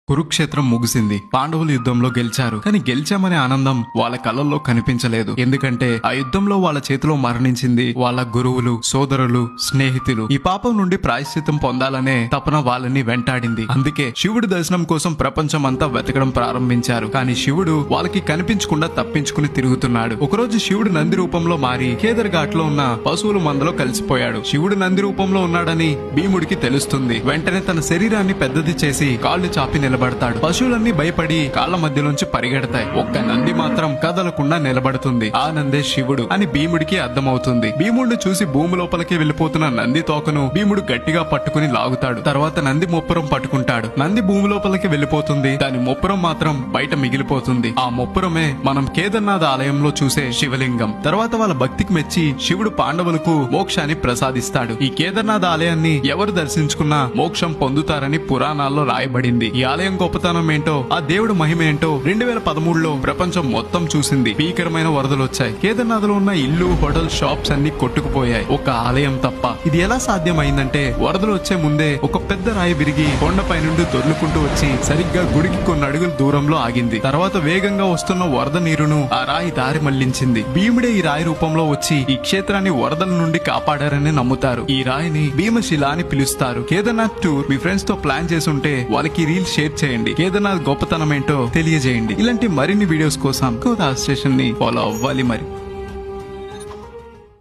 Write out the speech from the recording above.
కురుక్షేత్రం ముగిసింది. పాండవులు యుద్ధంలో గెలిచారు. కానీ గెలిచామనే ఆనందం వాళ్ళ కళ్ళల్లో కనిపించలేదు. ఎందుకంటే ఆ యుద్ధంలో వాళ్ళ చేతిలో మరణించింది వాళ్ళ గురువులు, సోదరులు, స్నేహితులు. ఈ పాపం నుండి ప్రాయశ్చిత్తం పొందాలనే తపన వాళ్ళని వెంటాడింది. అందుకే శివుడి దర్శనం కోసం ప్రపంచం అంతా వెతకడం ప్రారంభించారు. కానీ శివుడు వాళ్ళకి కనిపించకుండా తప్పించుకుని తిరుగుతున్నాడు. ఒకరోజు శివుడు నంది రూపంలో మారి కేదర్ ఘాట్ లో ఉన్న పశువుల మందలో కలిసిపోయాడు. శివుడు నంది రూపంలో ఉన్నాడని భీముడికి తెలుస్తుంది. వెంటనే తన శరీరాన్ని పెద్దది చేసి కాళ్ళు చాపి నిలబడతాడు. పశువులన్నీ భయపడి కాళ్ల మధ్యలోంచి పరిగెడతాయి. ఒక్క నంది మాత్రం కదలకుండా నిలబడుతుంది. ఆ నందే శివుడు అని భీముడికి అర్థమవుతుంది. భీముడిని చూసి భూమి లోపలికి వెళ్లిపోతున్న నంది తోకను భీముడు గట్టిగా పట్టుకుని లాగుతాడు. తర్వాత నంది మొప్పురం పట్టుకుంటాడు. నంది భూమి లోపలికి వెళ్లిపోతుంది. దాని మొప్పురం మాత్రం బయట మిగిలిపోతుంది. ఆ మొప్పురమే మనం కేదార్నాథ్ ఆలయంలో చూసే శివలింగం. తర్వాత వాళ్ళ భక్తికి మెచ్చి శివుడు పాండవులకు మోక్షాన్ని ప్రసాదిస్తాడు. ఈ కేదార్నాథ్ ఆలయాన్ని ఎవరు దర్శించుకున్నా మోక్షం పొందుతారని పురాణాల్లో రాయబడింది. ఈ ఆలయం గొప్పతనం ఏంటో, ఆ దేవుడు మహిమ ఏంటో 2013లో ప్రపంచం మొత్తం చూసింది. భీకరమైన వరదలు వచ్చాయి. కేదార్నాథ్ లో ఉన్న ఇల్లు, హోటల్, షాప్స్ అన్ని కొట్టుకుపోయాయి. ఒక ఆలయం తప్ప. ఇది ఎలా సాధ్యమైందంటే వరదలు వచ్చే ముందే ఒక పెద్ద రాయి విరిగి కొండపై నుండి దొర్లుకుంటూ వచ్చి సరిగ్గా గుడికి కొన్ని అడుగుల దూరంలో ఆగింది. తర్వాత వేగంగా వస్తున్న వరద నీరును ఆ రాయి దారి మళ్లించింది. భీముడే ఈ రాయి రూపంలో వచ్చి ఈ క్షేత్రాన్ని వరదల నుండి కాపాడారని నమ్ముతారు. ఈ రాయిని భీమశిల అని పిలుస్తారు. కేదార్నాథ్ టూర్ మీ ఫ్రెండ్స్ తో ప్లాన్ చేసుంటే వాళ్ళకి రీల్ షేర్ చేయండి. కేదార్నాథ్ గొప్పతనం ఏంటో తెలియజేయండి. ఇలాంటి మరిన్ని వీడియోస్ కోసం కోదా స్టేషన్ ని ఫాలో అవ్వాలి మరి.